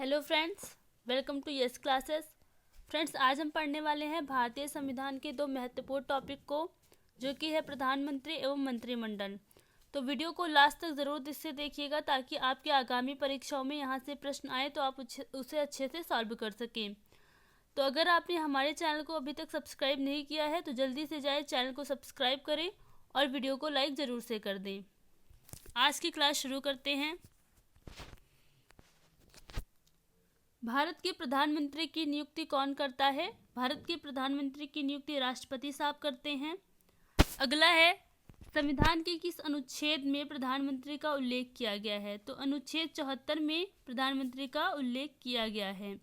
Hello friends, welcome to yes classes. Friends, आज हम पढ़ने वाले हैं भारतीय संविधान के दो महत्वपूर्ण टॉपिक को, जो कि है प्रधानमंत्री एवं मंत्रिमंडल। तो वीडियो को लास्ट तक ज़रूर इससे देखिएगा ताकि आपकी आगामी परीक्षाओं में यहाँ से प्रश्न आए तो आप उसे अच्छे से सॉल्व कर सकें। तो अगर आपने हमारे चैनल को अभी तक सब्सक्राइब नहीं किया है तो जल्दी से जाए चैनल को सब्सक्राइब करें और वीडियो को लाइक ज़रूर से कर दें। आज की क्लास शुरू करते हैं। भारत के प्रधानमंत्री की नियुक्ति कौन करता है? भारत के प्रधानमंत्री की नियुक्ति राष्ट्रपति साहब करते हैं। अगला है, संविधान के किस अनुच्छेद में प्रधानमंत्री का उल्लेख किया गया है? तो अनुच्छेद 74 में प्रधानमंत्री का उल्लेख किया गया है।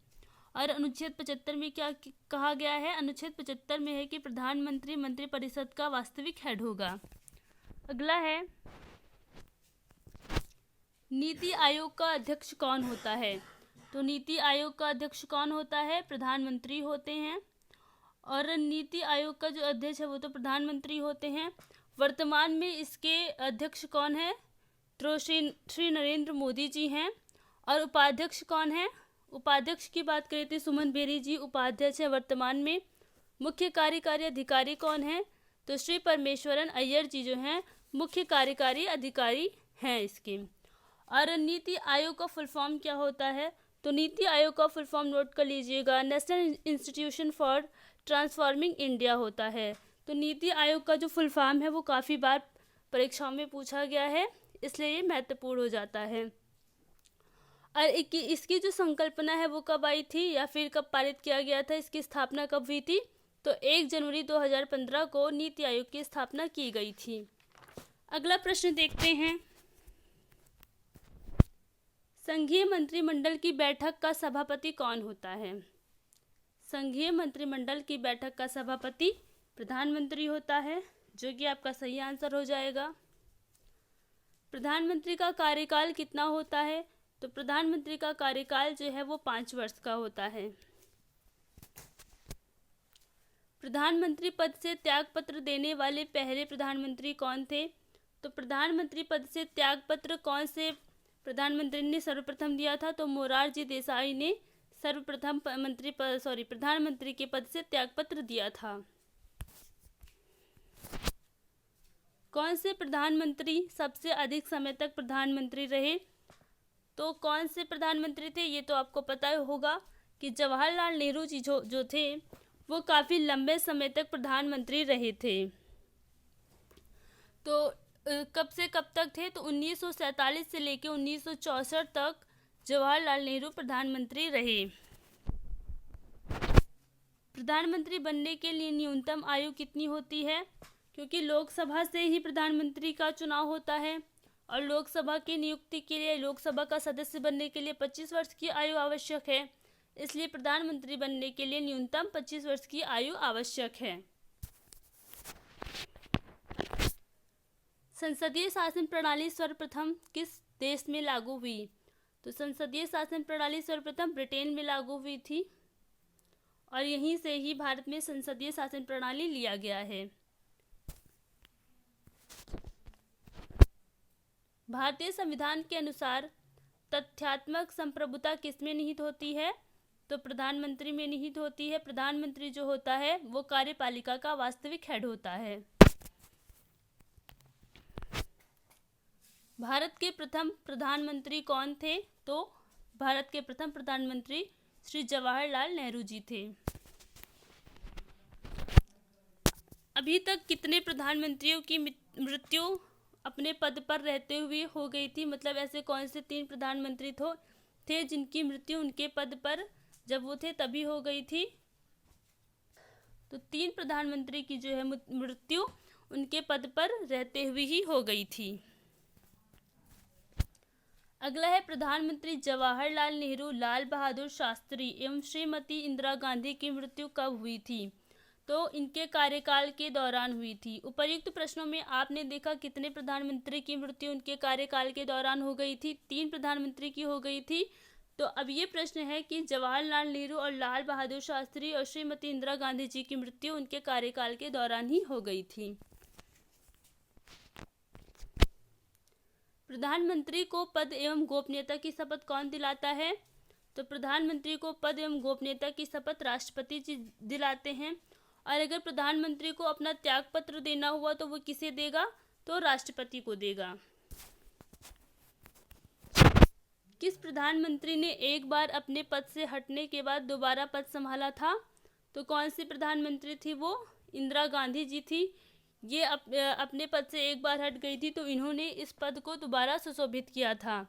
और अनुच्छेद 75 में क्या कहा गया है? अनुच्छेद 75 में है कि प्रधानमंत्री मंत्रिपरिषद का वास्तविक हेड होगा। अगला है, नीति आयोग का अध्यक्ष कौन होता है? तो नीति आयोग का अध्यक्ष कौन होता है? प्रधानमंत्री होते हैं। और नीति आयोग का जो अध्यक्ष है वो तो प्रधानमंत्री होते हैं। वर्तमान में इसके अध्यक्ष कौन है? तो श्री नरेंद्र मोदी जी हैं। और उपाध्यक्ष कौन है? उपाध्यक्ष की बात करें तो सुमन बेरी जी उपाध्यक्ष है वर्तमान में। मुख्य कार्यकारी अधिकारी कौन है? तो श्री परमेश्वरन अय्यर जी जो हैं मुख्य कार्यकारी अधिकारी हैं इसके। और नीति आयोग का फुल फॉर्म क्या होता है? तो नीति आयोग का फुल फॉर्म नोट कर लीजिएगा, national institution for transforming India होता है। तो नीति आयोग का जो फुल फॉर्म है वो काफ़ी बार परीक्षाओं में पूछा गया है, इसलिए ये महत्वपूर्ण हो जाता है। और इसकी जो संकल्पना है वो कब आई थी या फिर कब पारित किया गया था? इसकी स्थापना कब हुई थी? तो 1 जनवरी 2015 को नीति आयोग की स्थापना की गई थी। अगला प्रश्न देखते हैं। संघीय मंत्रिमंडल की बैठक का सभापति कौन होता है? संघीय मंत्रिमंडल की बैठक का सभापति प्रधानमंत्री होता है, जो कि आपका सही आंसर हो जाएगा। प्रधानमंत्री का कार्यकाल कितना होता है? तो प्रधानमंत्री का कार्यकाल जो है वो 5 वर्ष का होता है। प्रधानमंत्री पद से त्यागपत्र देने वाले पहले प्रधानमंत्री कौन थे? तो प्रधानमंत्री पद से त्यागपत्र कौन से प्रधानमंत्री ने सर्वप्रथम दिया था? तो मोरारजी देसाई ने सर्वप्रथम प्रधानमंत्री के पद से त्यागपत्र दिया था। कौन से प्रधानमंत्री सबसे अधिक समय तक प्रधानमंत्री रहे? तो कौन से प्रधानमंत्री थे? ये तो आपको पता होगा कि जवाहरलाल नेहरू जी जो थे वो काफ़ी लंबे समय तक प्रधानमंत्री रहे थे। तो कब से कब तक थे? तो 1947 से लेकर 1964 तक जवाहरलाल नेहरू प्रधानमंत्री रहे। प्रधानमंत्री बनने के लिए न्यूनतम आयु कितनी होती है? क्योंकि लोकसभा से ही प्रधानमंत्री का चुनाव होता है और लोकसभा की नियुक्ति के लिए लोकसभा का सदस्य बनने के लिए 25 वर्ष की आयु आवश्यक है, इसलिए प्रधानमंत्री बनने के लिए न्यूनतम 25 वर्ष की आयु आवश्यक है। संसदीय शासन प्रणाली सर्वप्रथम किस देश में लागू हुई? तो संसदीय शासन प्रणाली सर्वप्रथम ब्रिटेन में लागू हुई थी और यहीं से ही भारत में संसदीय शासन प्रणाली लिया गया है। भारतीय संविधान के अनुसार तथ्यात्मक संप्रभुता किसमें निहित होती है? तो प्रधानमंत्री में निहित होती है। प्रधानमंत्री जो होता है वो कार्यपालिका का वास्तविक हेड होता है। भारत के प्रथम प्रधानमंत्री कौन थे? तो भारत के प्रथम प्रधानमंत्री श्री जवाहरलाल नेहरू जी थे। अभी तक कितने प्रधानमंत्रियों की मृत्यु अपने पद पर रहते हुए हो गई थी? मतलब ऐसे कौन से 3 प्रधानमंत्री थे जिनकी मृत्यु उनके पद पर जब वो थे तभी हो गई थी? तो 3 प्रधानमंत्री की जो है मृत्यु उनके पद पर रहते हुए ही हो गई थी। अगला है, प्रधानमंत्री जवाहरलाल नेहरू, लाल बहादुर शास्त्री एवं श्रीमती इंदिरा गांधी की मृत्यु कब हुई थी? तो इनके कार्यकाल के दौरान हुई थी। उपर्युक्त प्रश्नों में आपने देखा कितने प्रधानमंत्री की मृत्यु उनके कार्यकाल के दौरान हो गई थी? 3 प्रधानमंत्री की हो गई थी। तो अब ये प्रश्न है कि जवाहरलाल नेहरू और लाल बहादुर शास्त्री और श्रीमती इंदिरा गांधी जी की मृत्यु उनके कार्यकाल के दौरान ही हो गई थी। प्रधानमंत्री को पद एवं गोपनीयता की शपथ कौन दिलाता है? तो प्रधानमंत्री को पद एवं गोपनीयता की शपथ राष्ट्रपति जी दिलाते हैं। और अगर प्रधानमंत्री को अपना त्यागपत्र देना हुआ तो वो किसे देगा? तो राष्ट्रपति को देगा। किस प्रधानमंत्री ने एक बार अपने पद से हटने के बाद दोबारा पद संभाला था? तो कौन सी प्रधानमंत्री थी वो? इंदिरा गांधी जी थी। ये अपने पद से एक बार हट गई थी तो इन्होंने इस पद को दोबारा सुशोभित किया था।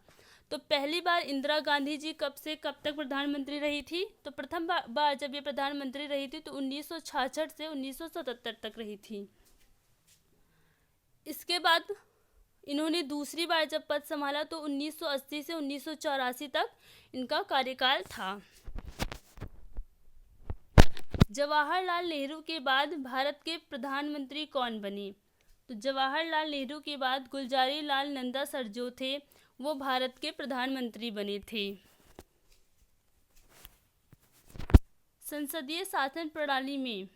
तो पहली बार इंदिरा गांधी जी कब से कब तक प्रधानमंत्री रही थी? तो प्रथम बार जब ये प्रधानमंत्री रही थी तो 1966 से 1977 तक रही थी। इसके बाद इन्होंने दूसरी बार जब पद संभाला तो 1980 से 1984 तक इनका कार्यकाल था। जवाहरलाल नेहरू के बाद भारत के प्रधानमंत्री कौन बने? तो जवाहरलाल नेहरू के बाद गुलजारी लाल नंदा सर जो थे वो भारत के प्रधानमंत्री बने थे। संसदीय शासन प्रणाली में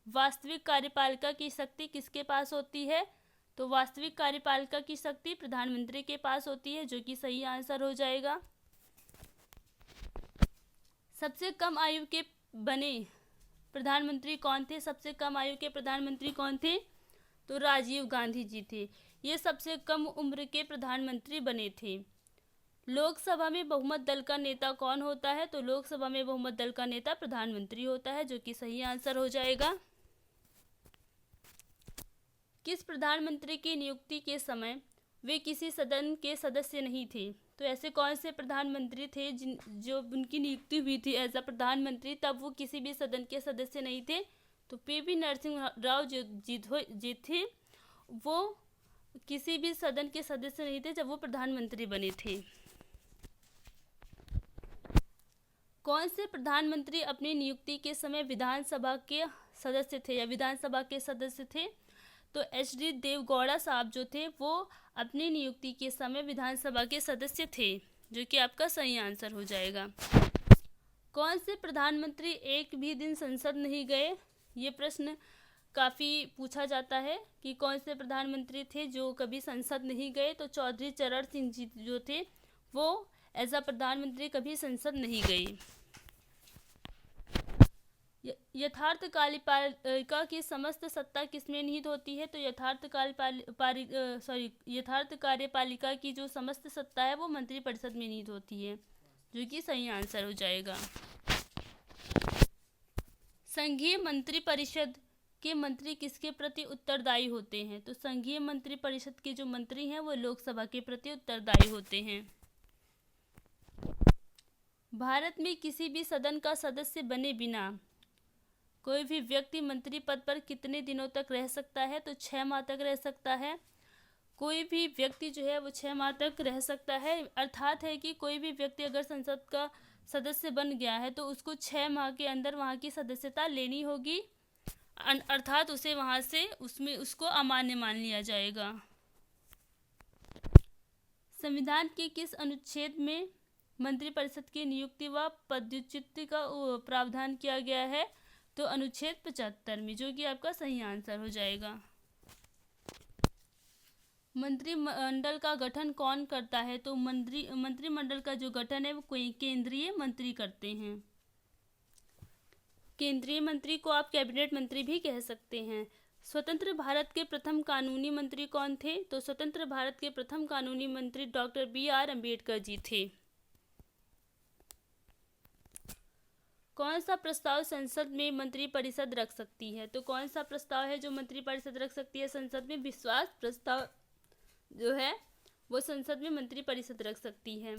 वास्तविक कार्यपालिका की शक्ति किसके पास होती है? तो वास्तविक कार्यपालिका की शक्ति प्रधानमंत्री के पास होती है, जो कि सही आंसर हो जाएगा। सबसे कम आयु के बने प्रधानमंत्री कौन थे? सबसे कम आयु के प्रधानमंत्री कौन थे? तो राजीव गांधी जी थे। ये सबसे कम उम्र के प्रधानमंत्री बने थे। लोकसभा में बहुमत दल का नेता कौन होता है? तो लोकसभा में बहुमत दल का नेता प्रधानमंत्री होता है, जो कि सही आंसर हो जाएगा। किस प्रधानमंत्री की नियुक्ति के समय वे किसी सदन के सदस्य नहीं थे? तो ऐसे कौन से प्रधानमंत्री थे जो उनकी नियुक्ति हुई थी एज अ प्रधानमंत्री, तब वो किसी भी सदन के सदस्य नहीं थे? तो पीवी नरसिंह राव जी थे, वो किसी भी सदन के सदस्य नहीं थे जब वो प्रधानमंत्री बने थे। कौन से प्रधानमंत्री अपनी नियुक्ति के समय विधानसभा के सदस्य थे या विधानसभा के सदस्य थे? तो एच.डी. देवगौड़ा साहब जो थे वो अपनी नियुक्ति के समय विधानसभा के सदस्य थे, जो कि आपका सही आंसर हो जाएगा। कौन से प्रधानमंत्री एक भी दिन संसद नहीं गए? ये प्रश्न काफ़ी पूछा जाता है कि कौन से प्रधानमंत्री थे जो कभी संसद नहीं गए। तो चौधरी चरण सिंह जी जो थे वो एज अ प्रधानमंत्री कभी संसद नहीं गए। यथार्थ कार्यपालिका की समस्त सत्ता किसमें निहित होती है? तो यथार्थ कार्यपालिका की जो समस्त सत्ता है वो मंत्रिपरिषद में निहित होती है, जो कि सही आंसर हो जाएगा। संघीय मंत्रिपरिषद के मंत्री किसके प्रति उत्तरदायी होते हैं? तो संघीय मंत्रिपरिषद के जो मंत्री हैं वो लोकसभा के प्रति उत्तरदायी होते हैं। भारत में किसी भी सदन का सदस्य बने बिना कोई भी व्यक्ति मंत्री पद पर कितने दिनों तक रह सकता है? तो 6 माह तक रह सकता है। कोई भी व्यक्ति जो है वो 6 माह तक रह सकता है। अर्थात है कि कोई भी व्यक्ति अगर संसद का सदस्य बन गया है तो उसको 6 माह के अंदर वहाँ की सदस्यता लेनी होगी, अर्थात उसे वहाँ से उसको अमान्य मान लिया जाएगा। संविधान के किस अनुच्छेद में मंत्रिपरिषद की नियुक्ति व पदच्युति का प्रावधान किया गया है? तो अनुच्छेद 75 में, जो कि आपका सही आंसर हो जाएगा। मंत्रिमंडल का गठन कौन करता है? तो मंत्रिमंडल का जो गठन है वो कोई केंद्रीय मंत्री करते हैं। केंद्रीय मंत्री को आप कैबिनेट मंत्री भी कह सकते हैं। स्वतंत्र भारत के प्रथम कानूनी मंत्री कौन थे? तो स्वतंत्र भारत के प्रथम कानूनी मंत्री डॉक्टर बी.आर. अम्बेडकर जी थे। कौन सा प्रस्ताव संसद में मंत्रिपरिषद रख सकती है? तो कौन सा प्रस्ताव है जो मंत्रिपरिषद रख सकती है संसद में? विश्वास प्रस्ताव जो है वो संसद में मंत्रिपरिषद रख सकती है।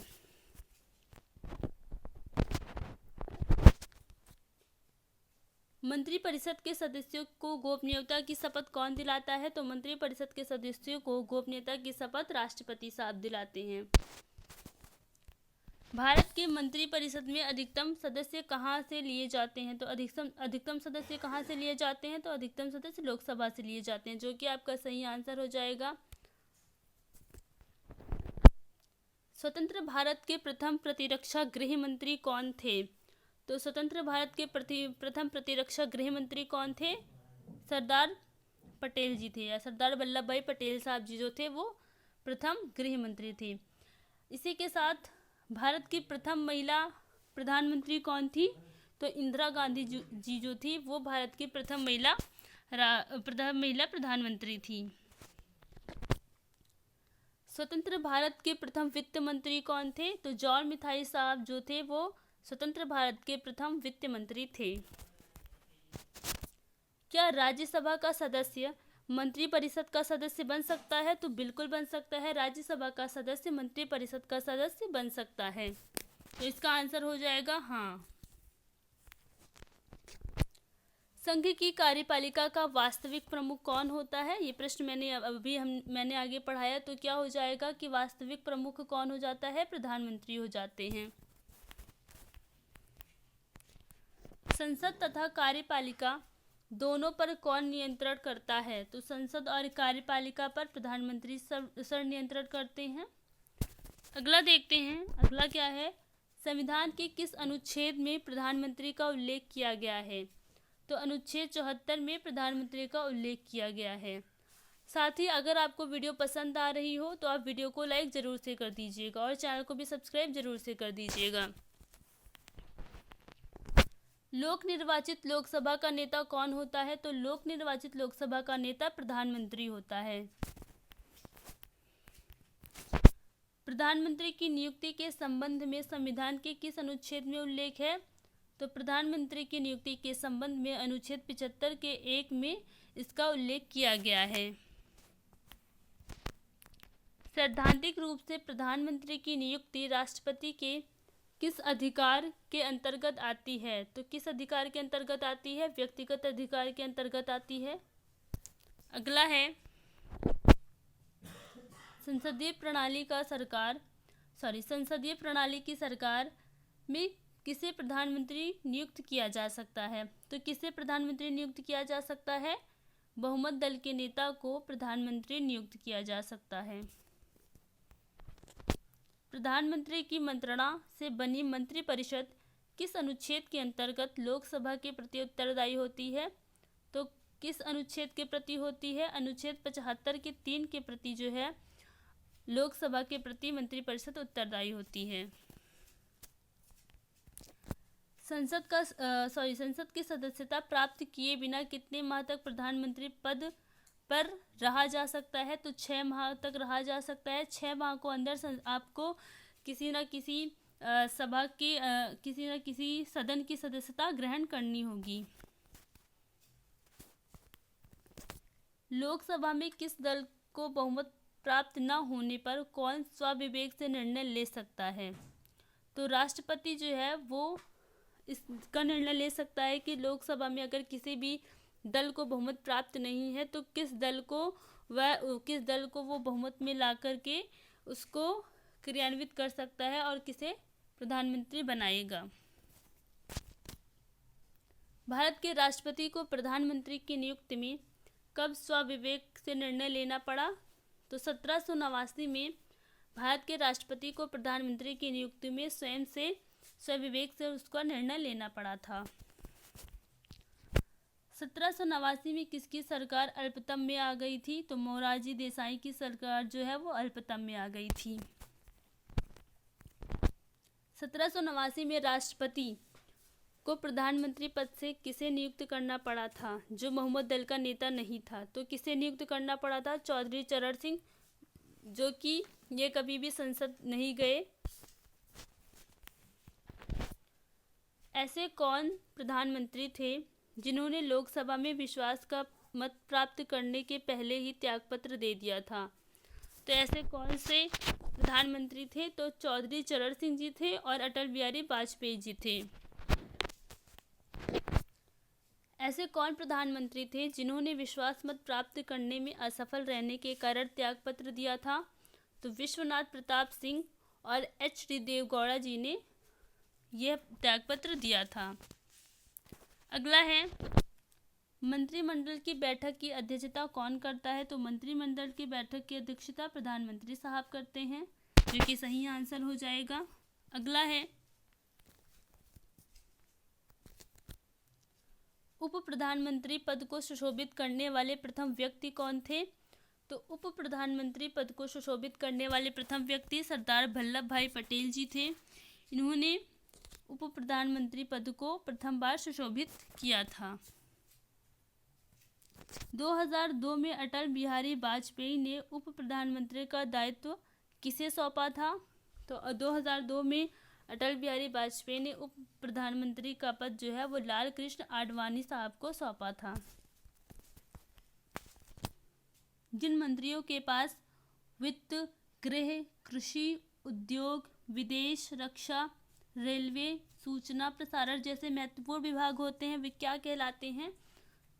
मंत्रिपरिषद के सदस्यों को गोपनीयता की शपथ कौन दिलाता है? तो मंत्रिपरिषद के सदस्यों को गोपनीयता की शपथ राष्ट्रपति साहब दिलाते हैं। भारत के मंत्रिपरिषद में अधिकतम सदस्य कहाँ से लिए जाते हैं? तो अधिकतम सदस्य कहाँ से लिए जाते हैं? तो अधिकतम सदस्य लोकसभा से लिए जाते हैं, जो कि आपका सही आंसर हो जाएगा। स्वतंत्र भारत के प्रथम प्रतिरक्षा गृह मंत्री कौन थे? तो स्वतंत्र भारत के प्रथम प्रतिरक्षा गृह मंत्री कौन थे? सरदार पटेल जी थे, या सरदार वल्लभ भाई पटेल साहब जी जो थे वो प्रथम गृह मंत्री थे। इसी के साथ भारत की प्रथम महिला प्रधानमंत्री कौन थी? तो इंदिरा गांधी जी जो थी वो भारत की प्रथम महिला प्रधानमंत्री थी। स्वतंत्र भारत के प्रथम वित्त मंत्री कौन थे? तो जॉन मिथाई साहब जो थे वो स्वतंत्र भारत के प्रथम वित्त मंत्री थे। क्या राज्यसभा का सदस्य मंत्रिपरिषद का सदस्य बन सकता है? तो बिल्कुल बन सकता है। राज्यसभा का सदस्य मंत्रिपरिषद का सदस्य बन सकता है। तो इसका आंसर हो जाएगा हाँ। संघ की कार्यपालिका का वास्तविक प्रमुख कौन होता है? ये प्रश्न मैंने आगे पढ़ाया। तो क्या हो जाएगा कि वास्तविक प्रमुख कौन हो जाता है? प्रधानमंत्री हो जाते हैं। संसद तथा कार्यपालिका दोनों पर कौन नियंत्रण करता है? तो संसद और कार्यपालिका पर प्रधानमंत्री सर नियंत्रण करते हैं। अगला देखते हैं। अगला क्या है? संविधान के किस अनुच्छेद में प्रधानमंत्री का उल्लेख किया गया है? तो अनुच्छेद 74 में प्रधानमंत्री का उल्लेख किया गया है। साथ ही अगर आपको वीडियो पसंद आ रही हो तो आप वीडियो को लाइक ज़रूर से कर दीजिएगा और चैनल को भी सब्सक्राइब ज़रूर से कर दीजिएगा। लोक निर्वाचित लोकसभा का नेता कौन होता है? तो लोक निर्वाचित लोकसभा का नेता प्रधानमंत्री होता है। प्रधानमंत्री की नियुक्ति के संबंध में संविधान के किस अनुच्छेद में उल्लेख है? तो प्रधानमंत्री की नियुक्ति के संबंध में अनुच्छेद 75 के 1 में इसका उल्लेख किया गया है। सैद्धांतिक रूप से प्रधानमंत्री की नियुक्ति राष्ट्रपति के किस अधिकार के अंतर्गत आती है? तो किस अधिकार के अंतर्गत आती है? व्यक्तिगत अधिकार के अंतर्गत आती है। अगला है संसदीय प्रणाली की सरकार में किसे प्रधानमंत्री नियुक्त किया जा सकता है? तो किसे प्रधानमंत्री नियुक्त किया जा सकता है? बहुमत दल के नेता को प्रधानमंत्री नियुक्त किया जा सकता है। प्रधानमंत्री की मंत्रणा से बनी मंत्रिपरिषद किस अनुच्छेद के अंतर्गत लोकसभा के प्रति उत्तरदायी होती है? तो किस अनुच्छेद के प्रति होती है? अनुच्छेद 75 के 3 के प्रति जो है लोकसभा के प्रति मंत्रिपरिषद उत्तरदायी होती है। संसद की सदस्यता प्राप्त किए बिना कितने माह तक प्रधानमंत्री पद पर रहा जा सकता है? तो 6 माह तक रहा जा सकता है। 6 माह को अंदर आपको किसी न किसी सदन की सदस्यता ग्रहण करनी होगी। लोकसभा में किस दल को बहुमत प्राप्त न होने पर कौन स्वविवेक से निर्णय ले सकता है? तो राष्ट्रपति जो है वो इसका निर्णय ले सकता है कि लोकसभा में अगर किसी भी दल को बहुमत प्राप्त नहीं है तो किस दल को वो बहुमत में ला करके उसको क्रियान्वित कर सकता है और किसे प्रधानमंत्री बनाएगा। भारत के राष्ट्रपति को प्रधानमंत्री की नियुक्ति में कब स्वविवेक से निर्णय लेना पड़ा? तो 1789 में भारत के राष्ट्रपति को प्रधानमंत्री की नियुक्ति में स्वविवेक से उसका निर्णय लेना पड़ा था। 1789 में किसकी सरकार अल्पतम में आ गई थी? तो मोरारजी देसाई की सरकार जो है वो अल्पतम में आ गई थी। 1789 में राष्ट्रपति को प्रधानमंत्री पद से किसे नियुक्त करना पड़ा था? जो बहुमत दल का नेता नहीं था। तो किसे नियुक्त करना पड़ा था? चौधरी चरण सिंह, जो कि ये कभी भी संसद नहीं गए। ऐसे कौन प्रधानमंत्री थे जिन्होंने लोकसभा में विश्वास का मत प्राप्त करने के पहले ही त्यागपत्र दे दिया था? तो ऐसे कौन से प्रधानमंत्री थे? तो चौधरी चरण सिंह जी थे और अटल बिहारी वाजपेयी जी थे। ऐसे कौन प्रधानमंत्री थे जिन्होंने विश्वास मत प्राप्त करने में असफल रहने के कारण त्यागपत्र दिया था? तो विश्वनाथ प्रताप सिंह और H.D. देवगौड़ा जी ने यह त्यागपत्र दिया था। अगला है मंत्रिमंडल की बैठक की अध्यक्षता कौन करता है? तो मंत्रिमंडल की बैठक की अध्यक्षता प्रधानमंत्री साहब करते हैं, जो कि सही आंसर हो जाएगा। अगला है उप प्रधानमंत्री पद को सुशोभित करने वाले प्रथम व्यक्ति कौन थे? तो उप प्रधानमंत्री पद को सुशोभित करने वाले प्रथम व्यक्ति सरदार वल्लभ भाई पटेल जी थे। इन्होंने उप प्रधानमंत्री पद को प्रथम बार सुशोभित किया था। 2002 में अटल बिहारी वाजपेयी ने उप प्रधानमंत्री का दायित्व किसे सौंपा था? तो 2002 में अटल बिहारी वाजपेयी ने उप प्रधानमंत्री का पद जो है वो लाल कृष्ण आडवाणी साहब को सौंपा था। जिन मंत्रियों के पास वित्त, गृह, कृषि, उद्योग, विदेश, रक्षा, रेलवे, सूचना प्रसारण जैसे महत्वपूर्ण विभाग होते हैं, वे क्या कहलाते हैं?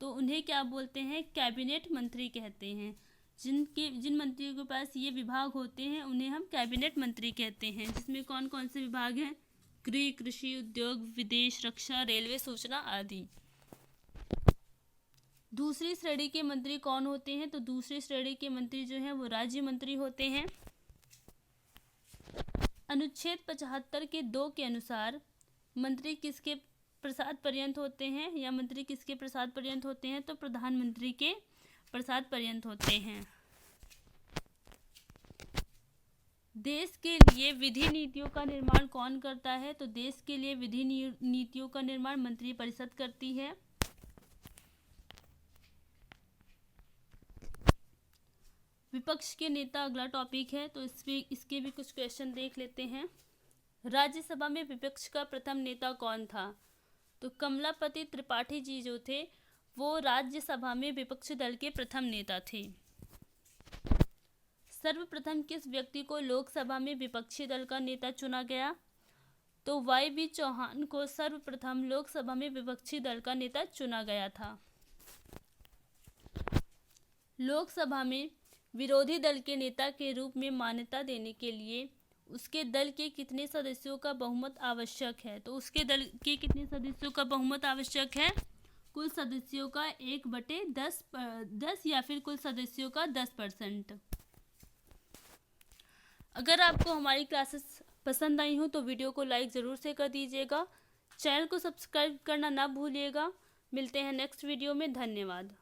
तो उन्हें क्या बोलते हैं? कैबिनेट मंत्री कहते हैं। जिन मंत्रियों के पास ये विभाग होते हैं उन्हें हम कैबिनेट मंत्री कहते हैं, जिसमें कौन कौन से विभाग हैं? गृह, कृषि, उद्योग, विदेश, रक्षा, रेलवे, सूचना आदि। दूसरी श्रेणी के मंत्री कौन होते हैं? तो दूसरी श्रेणी के मंत्री जो हैं वो राज्य मंत्री होते हैं। अनुच्छेद 75 के 2 के अनुसार मंत्री किसके प्रसाद पर्यंत होते हैं, या मंत्री किसके प्रसाद पर्यंत होते हैं? तो प्रधानमंत्री के प्रसाद पर्यंत होते हैं। देश के लिए विधि नीतियों का निर्माण कौन करता है? तो देश के लिए विधि नीतियों का निर्माण मंत्रिपरिषद करती है। विपक्ष के नेता अगला टॉपिक है, तो इसके भी कुछ क्वेश्चन देख लेते हैं। राज्यसभा में विपक्ष का प्रथम नेता कौन था? तो कमलापति त्रिपाठी जी जो थे वो राज्यसभा में विपक्षी दल के प्रथम नेता थे। सर्वप्रथम किस व्यक्ति को लोकसभा में विपक्षी दल का नेता चुना गया? तो वाई.बी. चौहान को सर्वप्रथम लोकसभा में विपक्षी दल का नेता चुना गया था। लोकसभा में विरोधी दल के नेता के रूप में मान्यता देने के लिए उसके दल के कितने सदस्यों का बहुमत आवश्यक है? तो उसके दल के कितने सदस्यों का बहुमत आवश्यक है? कुल सदस्यों का 1/10 या फिर कुल सदस्यों का 10%। अगर आपको हमारी क्लासेस पसंद आई हो तो वीडियो को लाइक ज़रूर से कर दीजिएगा। चैनल को सब्सक्राइब करना ना भूलिएगा। मिलते हैं नेक्स्ट वीडियो में। धन्यवाद।